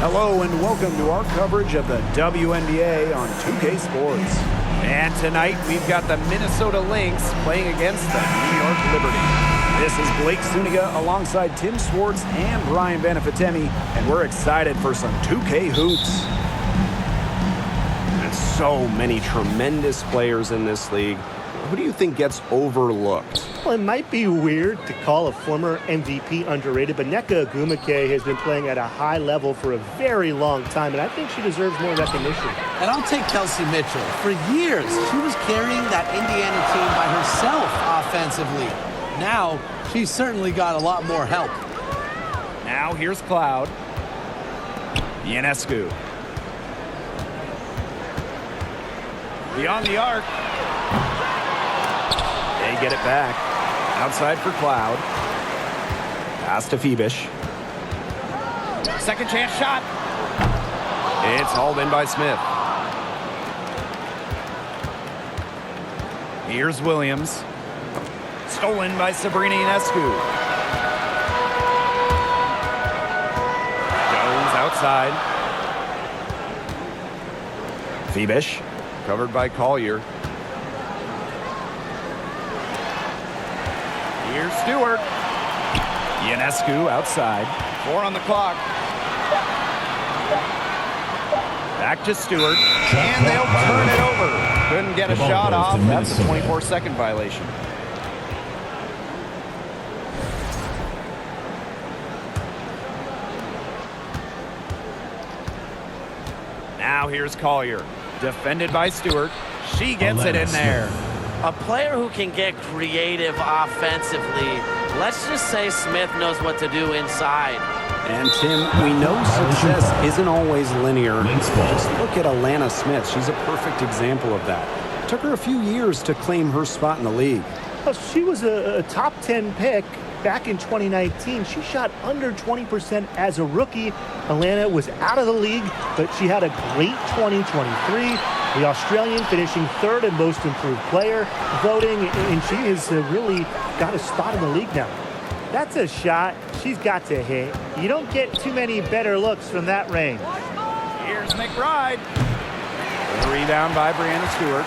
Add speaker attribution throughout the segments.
Speaker 1: Hello and welcome to our coverage of the WNBA on 2K Sports. And tonight we've got the Minnesota Lynx playing against the New York Liberty. This is Blake Zuniga alongside Tim Swartz and Brian Banafitemi, and we're excited for some 2K hoops. There's so many tremendous players in this league. Who do you think gets overlooked?
Speaker 2: Well, it might be weird to call a former MVP underrated, but Nneka Ogwumike has been playing at a high level for a very long time, and I think she deserves more recognition.
Speaker 3: And I'll take Kelsey Mitchell. For years, she was carrying that Indiana team by herself offensively. Now, she's certainly got a lot more help.
Speaker 1: Now here's Cloud. Ionescu. Beyond the arc. They get it back. Outside for Cloud. Pass to Phoebish. Second chance shot. It's hauled in by Smith. Here's Williams. Stolen by Sabrina Ionescu. Jones outside. Phoebish. Covered by Collier. Here's Stewart. Ionescu outside. 4 on the clock. Back to Stewart. And they'll turn it over. Couldn't get a shot off. That's a 24-second violation. Now here's Collier. Defended by Stewart. She gets it in there.
Speaker 4: A player who can get creative offensively. Let's just say Smith knows what to do inside.
Speaker 1: And Tim, we know success isn't always linear. Just look at Alana Smith. She's a perfect example of that. It took her a few years to claim her spot in the league.
Speaker 2: Well, she was a top 10 pick back in 2019. She shot under 20% as a rookie. Alana was out of the league, but she had a great 2023. The Australian finishing third in most improved player voting, and she has really got a spot in the league now. That's a shot she's got to hit. You don't get too many better looks from that range.
Speaker 1: Here's McBride. The rebound by Brianna Stewart.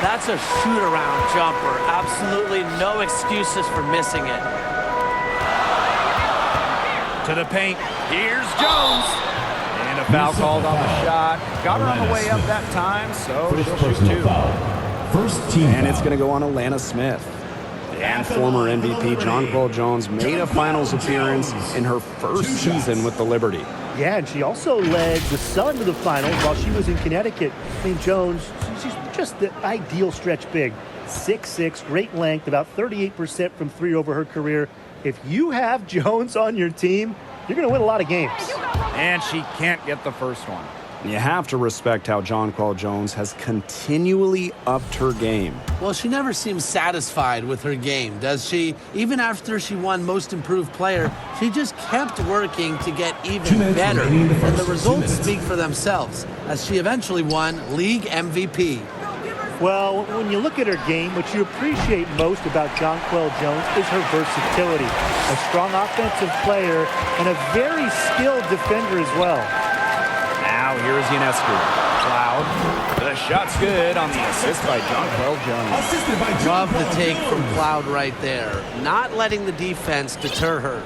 Speaker 4: That's a shoot-around jumper. Absolutely no excuses for missing it.
Speaker 1: To the paint. Here's Jones. And a foul called on the shot. Got her on the way up that time, so she'll shoot two.
Speaker 5: First team
Speaker 1: and it's going to go on Alana Smith. And former MVP Jonquel Jones made a finals appearance in her first season with the Liberty.
Speaker 2: Yeah, and she also led the Sun to the finals while she was in Connecticut. I mean, Jones, she's just the ideal stretch big. 6'6", great length, about 38% from three over her career. If you have Jones on your team, you're going to win a lot of games.
Speaker 1: And she can't get the first one. You have to respect how Jonquel Jones has continually upped her game.
Speaker 3: Well, she never seems satisfied with her game, does she? Even after she won Most Improved Player, she just kept working to get even better. And the results speak for themselves, as she eventually won League MVP.
Speaker 2: Well, when you look at her game, what you appreciate most about Jonquel Jones is her versatility. A strong offensive player and a very skilled defender as well.
Speaker 1: Now here's Ionescu. Cloud. The shot's good on the assist by Jonquel Jones.
Speaker 3: Love the take from Cloud right there. Not letting the defense deter her.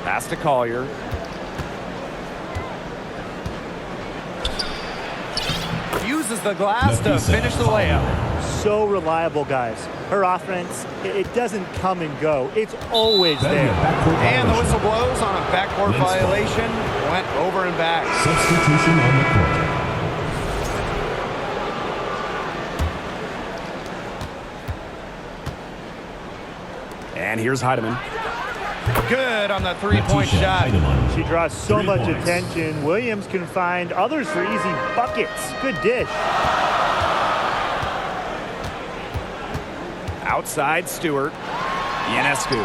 Speaker 1: Pass to Collier. Uses the glass to finish the layup.
Speaker 2: So reliable, guys. Her offense, it doesn't come and go. It's always there.
Speaker 1: And the whistle blows on a backcourt violation. Went over and back.
Speaker 5: Substitution on the court.
Speaker 1: And here's Heidemann. Good on the three-point shot.
Speaker 2: She draws so much attention. Williams can find others for easy buckets. Good dish.
Speaker 1: Outside Stewart. Ionescu.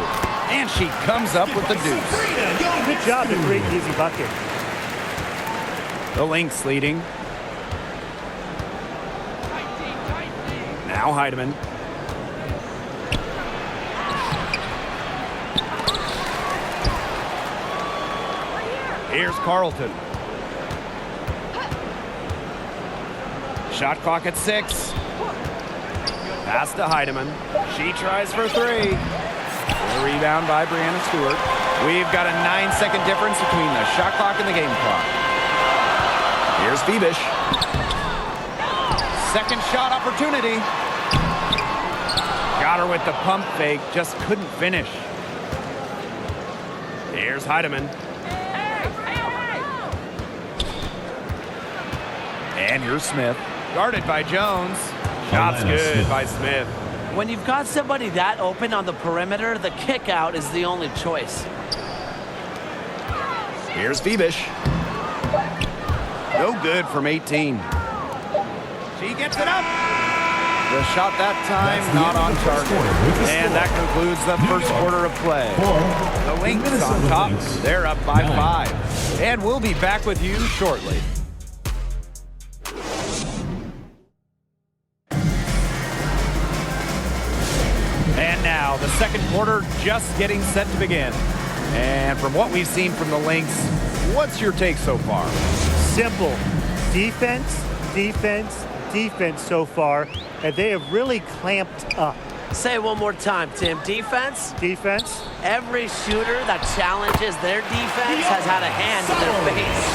Speaker 1: And she comes up with the deuce.
Speaker 2: Good job to create the easy bucket.
Speaker 1: The Lynx leading. Now Heidemann. Here's Carlton. Shot clock at 6. Pass to Heidemann. She tries for 3. The rebound by Brianna Stewart. We've got a 9-second difference between the shot clock and the game clock. Here's Phoebish. Second shot opportunity. Got her with the pump fake, just couldn't finish. Here's Heidemann. And here's Smith. Guarded by Jones. Shot's good by Smith.
Speaker 4: When you've got somebody that open on the perimeter, the kick out is the only choice.
Speaker 1: Here's Phoebish. No good from 18. She gets it up. The shot that time not on target. And that concludes the first quarter of play. The Lynx on top. They're up by 5. And we'll be back with you shortly. And now the second quarter just getting set to begin. And from what we've seen from the Lynx, what's your take so far?
Speaker 2: Simple. Defense, defense, defense so far, and they have really clamped up.
Speaker 4: Say it one more time, Tim. Defense?
Speaker 2: Defense.
Speaker 4: Every shooter that challenges their defense has had a hand in their face.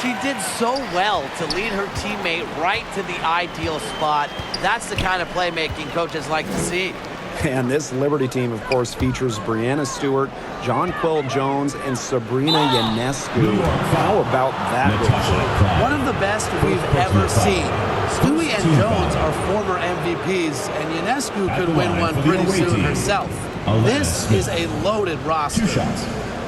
Speaker 4: She did so well to lead her teammate right to the ideal spot. That's the kind of playmaking coaches like to see.
Speaker 1: And this Liberty team, of course, features Brianna Stewart, Jonquel Jones, and Sabrina Ionescu. How about that?
Speaker 3: One of the best we've ever seen. Stewie and Jones are former MVPs, and Ionescu could win one pretty soon herself. This is a loaded roster.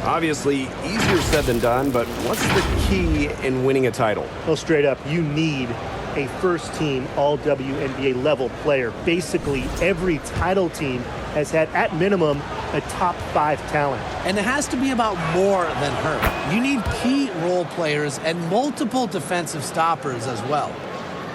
Speaker 1: Obviously, easier said than done, but what's the key in winning a title?
Speaker 2: Well, straight up, you need a first-team all-WNBA level player. Basically, every title team has had, at minimum, a top 5 talent.
Speaker 3: And it has to be about more than her. You need key role players and multiple defensive stoppers as well.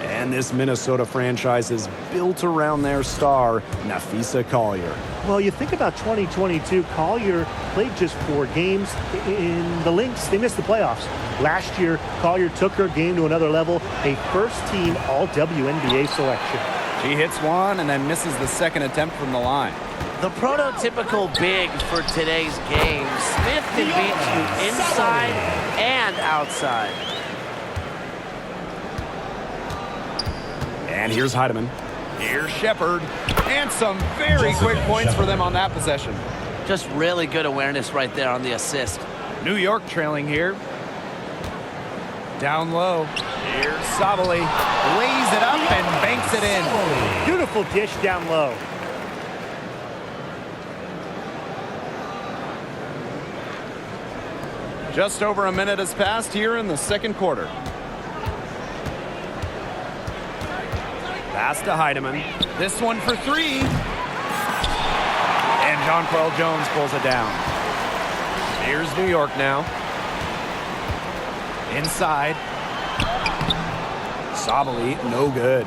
Speaker 1: And this Minnesota franchise is built around their star, Napheesa Collier.
Speaker 2: Well, you think about 2022, Collier played just 4 games. In the Lynx, they missed the playoffs. Last year, Collier took her game to another level, a first-team all-WNBA selection.
Speaker 1: She hits one and then misses the second attempt from the line.
Speaker 4: The prototypical big for today's game. Smith can beat you inside and outside.
Speaker 1: And here's Heidemann. Here's Shepard. And some very quick points for them on that possession.
Speaker 4: Just really good awareness right there on the assist.
Speaker 1: New York trailing here. Down low. Here's Sabali. Lays it up and banks it in.
Speaker 2: Beautiful dish down low.
Speaker 1: Just over a minute has passed here in the second quarter. Pass to Heidemann. This one for 3. And Jonquel Jones pulls it down. Here's New York now. Inside. Sabali, no good.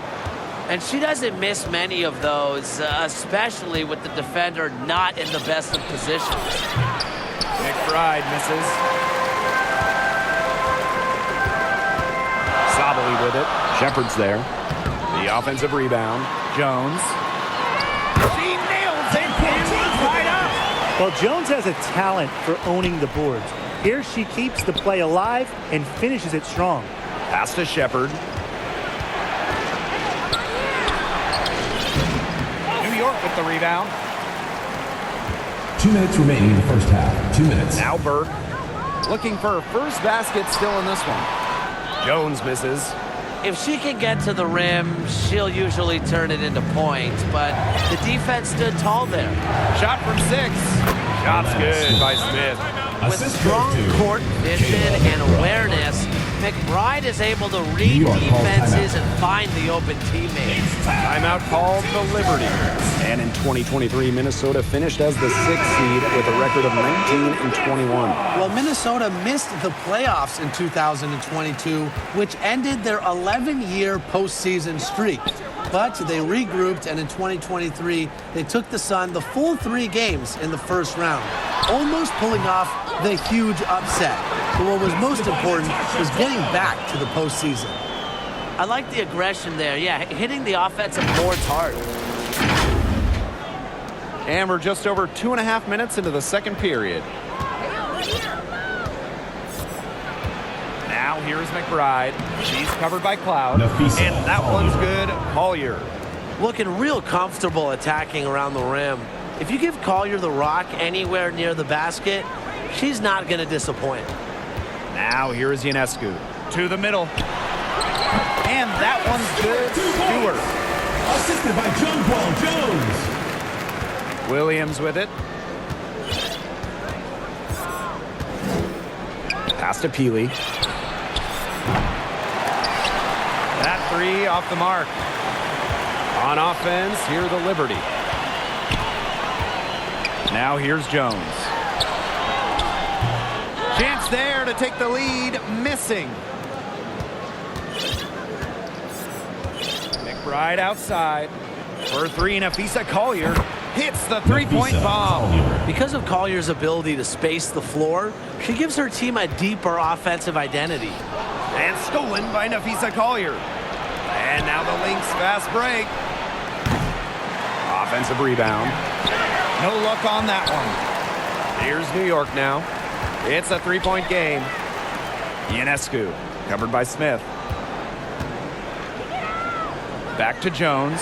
Speaker 4: And she doesn't miss many of those, especially with the defender not in the best of positions.
Speaker 1: McBride misses. Sabali with it. Shepard's there. The offensive rebound. Jones. She nails it. Right up.
Speaker 2: Well, Jones has a talent for owning the boards. Here she keeps the play alive and finishes it strong.
Speaker 1: Pass to Shepard. New York with the rebound.
Speaker 5: 2 minutes remaining in the first half. 2 minutes.
Speaker 1: Now Burke. Looking for her first basket still in this one. Jones misses.
Speaker 4: If she can get to the rim, she'll usually turn it into points, but the defense stood tall there.
Speaker 1: Shot from 6. Shot's good by Smith.
Speaker 4: With strong court vision and awareness, McBride is able to read defenses and find the open teammates.
Speaker 1: Timeout called the Liberty. And in 2023, Minnesota finished as the 6th seed with a record of 19-21.
Speaker 3: Well, Minnesota missed the playoffs in 2022, which ended their 11-year postseason streak. But they regrouped, and in 2023, they took the Sun the full 3 games in the first round, almost pulling off the huge upset. But what was most important was getting back to the postseason.
Speaker 4: I like the aggression there. Yeah, hitting the offensive boards hard.
Speaker 1: And we're just over 2.5 minutes into the second period. Now here's McBride. She's covered by Cloud. And that one's good. Collier.
Speaker 4: Looking real comfortable attacking around the rim. If you give Collier the rock anywhere near the basket, she's not going to disappoint.
Speaker 1: Now here's Ionescu. To the middle. And that one's good. Stewart.
Speaker 5: Assisted by John Paul Jones.
Speaker 1: Williams with it. Pass to Peely. That three off the mark. On offense, here the Liberty. Now here's Jones. Chance there to take the lead. Missing. McBride outside. For three, Nafisa Collier hits the three-point bomb.
Speaker 4: Because of Collier's ability to space the floor, she gives her team a deeper offensive identity.
Speaker 1: And stolen by Nafisa Collier. And now the Lynx fast break. Offensive rebound. No luck on that one. Here's New York now. It's a three-point game. Ionescu, covered by Smith. Back to Jones.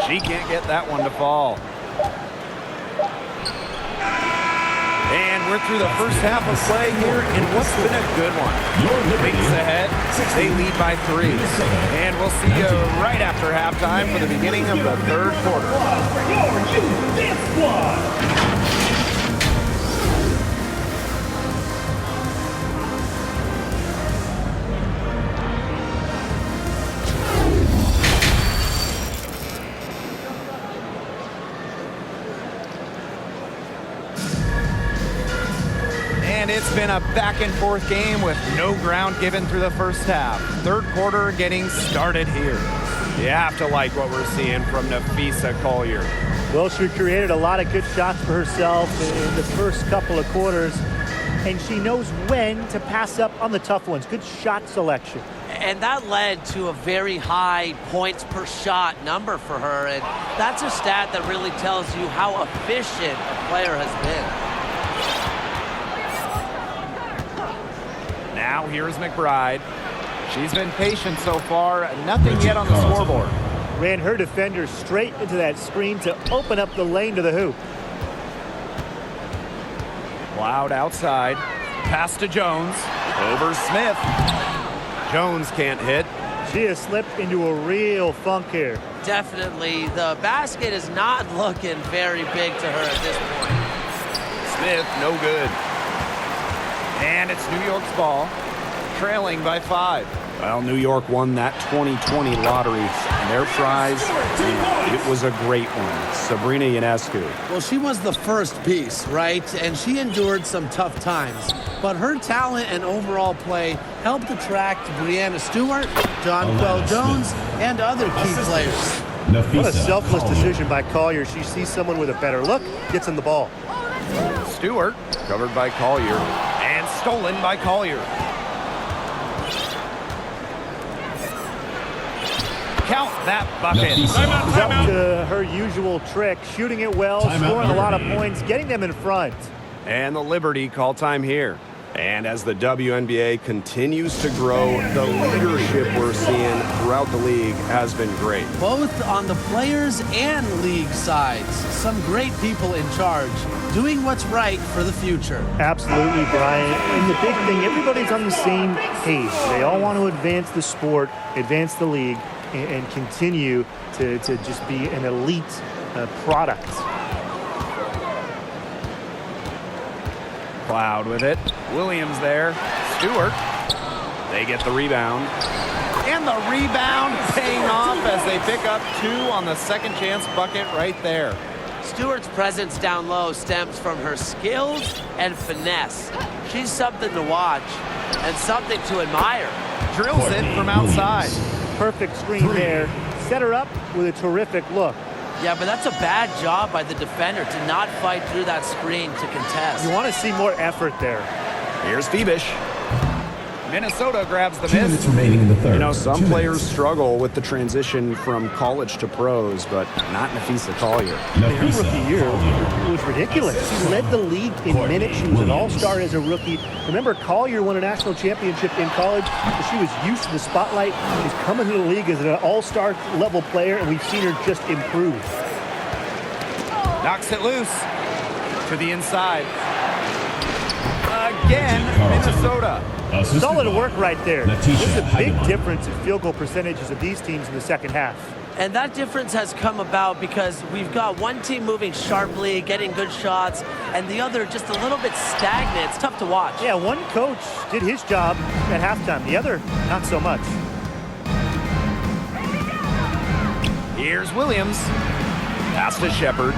Speaker 1: She can't get that one to fall. And we're through the first half of play here in what's been a good one. Wings ahead, they lead by 3. And we'll see you right after halftime for the beginning of the third quarter. And it's been a back-and-forth game with no ground given through the first half. Third quarter getting started here. You have to like what we're seeing from Nafisa Collier.
Speaker 2: Well, she created a lot of good shots for herself in the first couple of quarters, and she knows when to pass up on the tough ones. Good shot selection.
Speaker 4: And that led to a very high points per shot number for her, and that's a stat that really tells you how efficient a player has been.
Speaker 1: Now here's McBride. She's been patient so far. Nothing yet on the scoreboard.
Speaker 2: Ran her defender straight into that screen to open up the lane to the hoop.
Speaker 1: Cloud outside. Pass to Jones. Over Smith. Jones can't hit.
Speaker 2: She has slipped into a real funk here.
Speaker 4: Definitely. The basket is not looking very big to her at this point.
Speaker 1: Smith, no good. And it's New York's ball, trailing by 5. Well, New York won that 2020 lottery, and their prize, it was a great one. Sabrina Ionescu.
Speaker 3: Well, she was the first piece, right? And she endured some tough times. But her talent and overall play helped attract Brianna Stewart, Jonquel Jones, and other key players.
Speaker 2: What a selfless decision by Collier. She sees someone with a better look, gets in the ball.
Speaker 1: Stewart, covered by Collier, and stolen by Collier. Count that bucket.
Speaker 2: She's up to her usual trick, shooting it well, scoring a lot of points, getting them in front.
Speaker 1: And the Liberty call time here. And as the WNBA continues to grow, the leadership we're seeing throughout the league has been great.
Speaker 3: Both on the players and league sides. Some great people in charge, doing what's right for the future.
Speaker 2: Absolutely, Brian. And the big thing, everybody's on the same page. They all want to advance the sport, advance the league, and continue to just be an elite product.
Speaker 1: Cloud with it. Williams there. Stewart. They get the rebound. And the rebound paying off as they pick up 2 on the second chance bucket right there.
Speaker 4: Stewart's presence down low stems from her skills and finesse. She's something to watch and something to admire.
Speaker 1: Drills it from outside.
Speaker 2: Perfect screen there. Set her up with a terrific look.
Speaker 4: Yeah, but that's a bad job by the defender to not fight through that screen to contest.
Speaker 2: You want to see more effort there.
Speaker 1: Here's Phoebish. Minnesota grabs the
Speaker 5: 2
Speaker 1: miss.
Speaker 5: minutes remaining in the third.
Speaker 1: You know, some
Speaker 5: 2
Speaker 1: players
Speaker 5: minutes.
Speaker 1: struggle with the transition from college to pros, but not Nafisa Collier.
Speaker 2: Her rookie year was ridiculous. She led the league in minutes. She was an all-star as a rookie. Remember, Collier won a national championship in college, but she was used to the spotlight. She's coming to the league as an all-star level player, and we've seen her just improve.
Speaker 1: Knocks it loose to the inside. Again, Minnesota.
Speaker 2: Solid work right there. There's a big
Speaker 5: Heidemann.
Speaker 2: difference in field goal percentages of these teams in the second half.
Speaker 4: And that difference has come about because we've got one team moving sharply, getting good shots, and the other just a little bit stagnant. It's tough to watch.
Speaker 2: Yeah, one coach did his job at halftime. The other, not so much.
Speaker 1: Here's Williams. Pass to Shepard.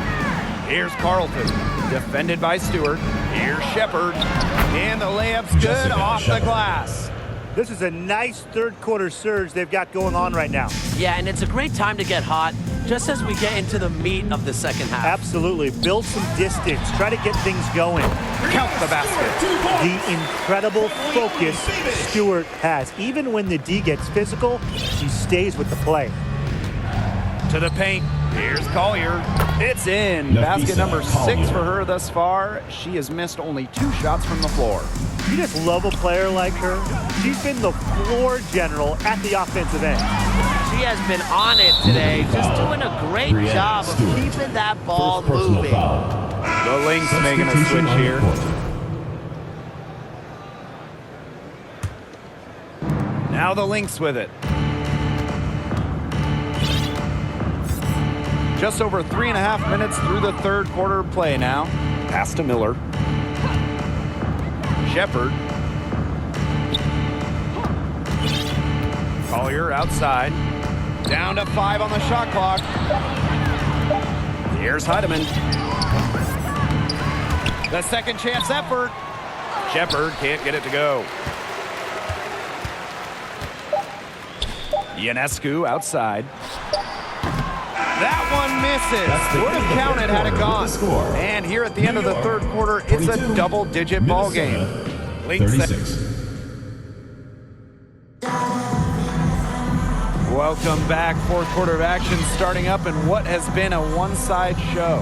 Speaker 1: Here's Carlton. Defended by Stewart. Here's Shepard. And the layup's good
Speaker 5: Jessica
Speaker 1: off
Speaker 5: Shepard.
Speaker 1: the glass.
Speaker 2: This is a nice third quarter surge they've got going on right now.
Speaker 4: Yeah, and it's a great time to get hot, just as we get into the meat of the second half.
Speaker 2: Absolutely. Build some distance. Try to get things going.
Speaker 1: Count the basket.
Speaker 2: The incredible focus Stewart has. Even when the D gets physical, she stays with the play.
Speaker 1: To the paint. Here's Collier. It's in.
Speaker 5: Nafisa
Speaker 1: Basket number 6
Speaker 5: Collier.
Speaker 1: for her thus far. She has missed only 2 shots from the floor.
Speaker 2: You just love a player like her. She's been the floor general at the offensive end.
Speaker 4: She has been on it today, just doing a great
Speaker 5: Brianna
Speaker 4: job of
Speaker 5: Stewart.
Speaker 4: keeping that ball
Speaker 5: First personal
Speaker 4: moving.
Speaker 5: foul.
Speaker 1: The Lynx making a
Speaker 5: Substitution
Speaker 1: switch
Speaker 5: on the
Speaker 1: here.
Speaker 5: court.
Speaker 1: Now the Lynx with it. Just over 3.5 minutes through the third quarter play now. Pass to Miller. Shepard. Collier outside. Down to 5 on the shot clock. Here's Heidemann. The second chance effort. Shepard can't get it to go. Ionescu outside. That one misses. Would have counted had it gone. And here at the end of the third quarter, it's a double-digit ball game. Lynx
Speaker 5: 36.
Speaker 1: Welcome back. Fourth quarter of action starting up in what has been a one-side show.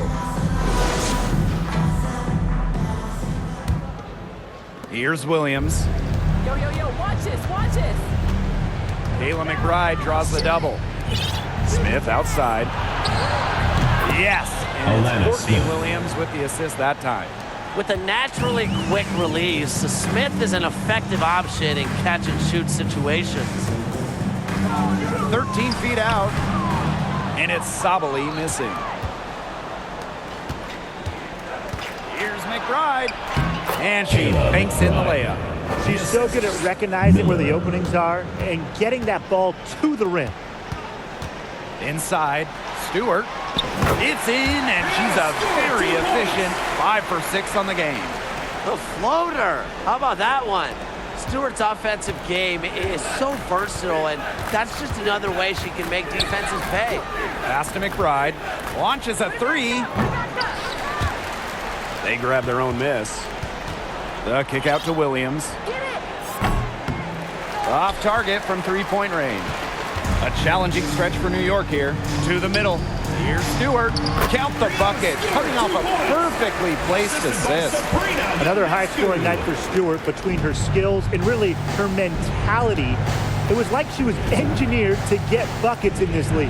Speaker 1: Here's Williams.
Speaker 6: Yo, watch this, watch this.
Speaker 1: Kayla McBride draws the double. Smith outside. Yes, and
Speaker 5: Alana
Speaker 1: it's Courtney
Speaker 5: Smith.
Speaker 1: Williams with the assist that time.
Speaker 4: With a naturally quick release, Smith is an effective option in catch-and-shoot situations.
Speaker 1: 13 feet out, and it's Sabali missing. Here's McBride, and she banks in the layup.
Speaker 2: She's so good at recognizing where the openings are and getting that ball to the rim.
Speaker 1: Inside, Stewart. It's in, and she's a very efficient 5 for 6 on the game.
Speaker 4: The floater. How about that one? Stewart's offensive game is so versatile, and that's just another way she can make defenses pay.
Speaker 1: Pass to McBride. Launches a 3. They grab their own miss. The kick out to Williams. Off target from three-point range. A challenging stretch for New York here. To the middle. Here's Stewart. Count the bucket. Cutting off a perfectly placed assist.
Speaker 2: Another high-scoring night for Stewart. Between her skills and really her mentality, it was like she was engineered to get buckets in this league.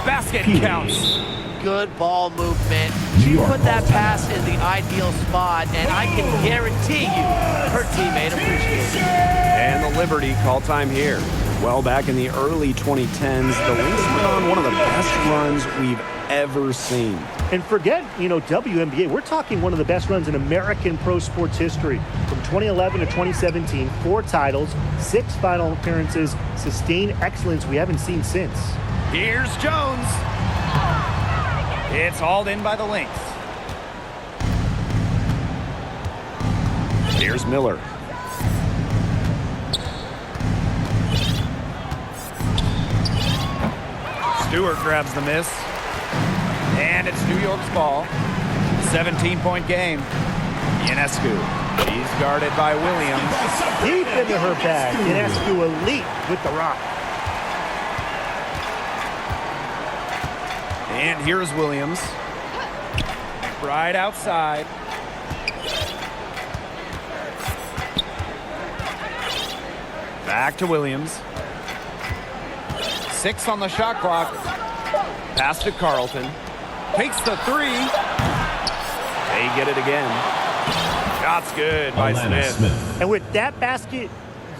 Speaker 1: Basket counts.
Speaker 4: Good ball movement. She put that pass in the ideal spot, and I can guarantee you her teammate appreciates it.
Speaker 1: And the Liberty call time here. Well, back in the early 2010s, the Lynx went on one of the best runs we've ever seen.
Speaker 2: And forget, WNBA. We're talking one of the best runs in American pro sports history. From 2011 to 2017, 4 titles, 6 final appearances, sustained excellence we haven't seen since.
Speaker 1: Here's Jones. It's hauled in by the Lynx. Here's Miller. Stewart grabs the miss. And it's New York's ball. 17-point game. Ionescu. He's guarded by Williams.
Speaker 2: Deep into her bag. Ionescu elite with the rock.
Speaker 1: And here's Williams. McBride outside. Back to Williams. 6 on the shot clock. Pass to Carlton. Takes the 3. They get it again. Shot's good by Smith.
Speaker 2: And with that basket,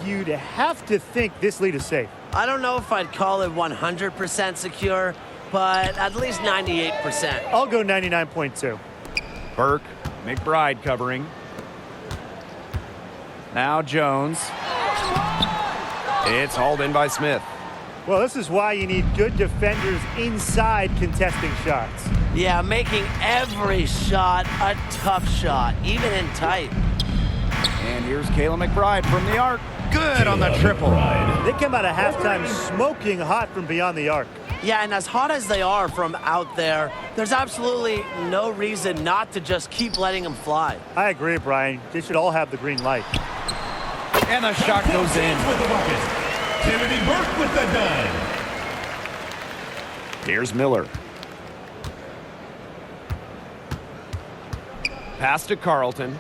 Speaker 2: you'd have to think this lead is safe.
Speaker 4: I don't know if I'd call it 100% secure, but at least 98%.
Speaker 2: I'll go 99.2.
Speaker 1: Burke, McBride covering. Now Jones. It's hauled in by Smith.
Speaker 2: Well, this is why you need good defenders inside contesting shots.
Speaker 4: Yeah, making every shot a tough shot, even in tight.
Speaker 1: And here's Kayla McBride from the arc. Good on the triple.
Speaker 2: They come out of halftime smoking hot from beyond the arc.
Speaker 4: Yeah, and as hot as they are from out there, there's absolutely no reason not to just keep letting them fly.
Speaker 2: I agree, Brian. They should all have the green light.
Speaker 1: And the shot goes in.
Speaker 5: With the bucket. Timothy Burke with the dime.
Speaker 1: Here's Miller. Pass to Carlton.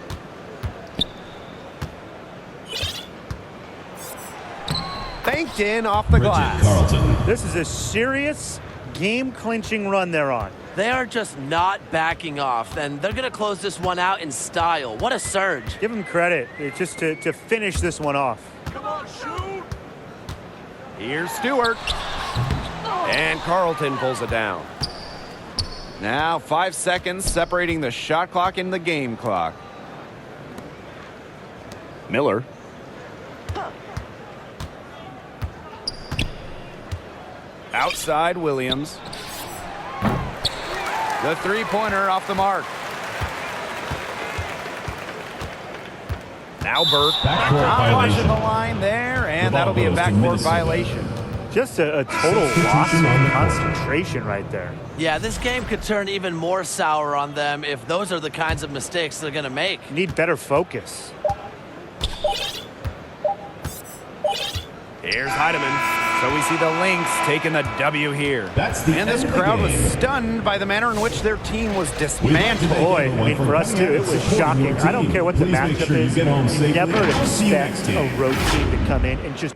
Speaker 1: Banked in off the glass.
Speaker 5: Carlton.
Speaker 2: This is a serious game-clinching run they're on.
Speaker 4: They are just not backing off, and they're going to close this one out in style. What a surge.
Speaker 2: Give them credit. It's just to finish this one off.
Speaker 1: Come on, shoot. Here's Stewart. And Carlton pulls it down. Now 5 seconds separating the shot clock and the game clock. Miller. Outside Williams. The three-pointer off the mark. Now Burke.
Speaker 5: Backcourt
Speaker 1: Watching the
Speaker 5: violation.
Speaker 1: line there, and
Speaker 5: The ball
Speaker 1: that'll be a
Speaker 5: goes to
Speaker 1: backcourt
Speaker 5: Minnesota.
Speaker 1: violation.
Speaker 2: Just a total loss of concentration right there.
Speaker 4: Yeah, this game could turn even more sour on them if those are the kinds of mistakes they're going to make.
Speaker 2: Need better focus.
Speaker 1: Here's Heidemann. So we see the Lynx taking the W here.
Speaker 5: That's the
Speaker 1: And this
Speaker 5: end of the
Speaker 1: crowd was
Speaker 5: game.
Speaker 1: stunned by the manner in which their team was
Speaker 5: We'd like to
Speaker 1: dismantled.
Speaker 5: thank
Speaker 2: Boy,
Speaker 5: everyone
Speaker 2: I mean, for us too, it was shocking. I don't care what the
Speaker 5: Please make
Speaker 2: matchup
Speaker 5: sure you
Speaker 2: is.
Speaker 5: get home
Speaker 2: You
Speaker 5: safely.
Speaker 2: never
Speaker 5: See you
Speaker 2: expect
Speaker 5: next
Speaker 2: a
Speaker 5: game.
Speaker 2: road team to come in and just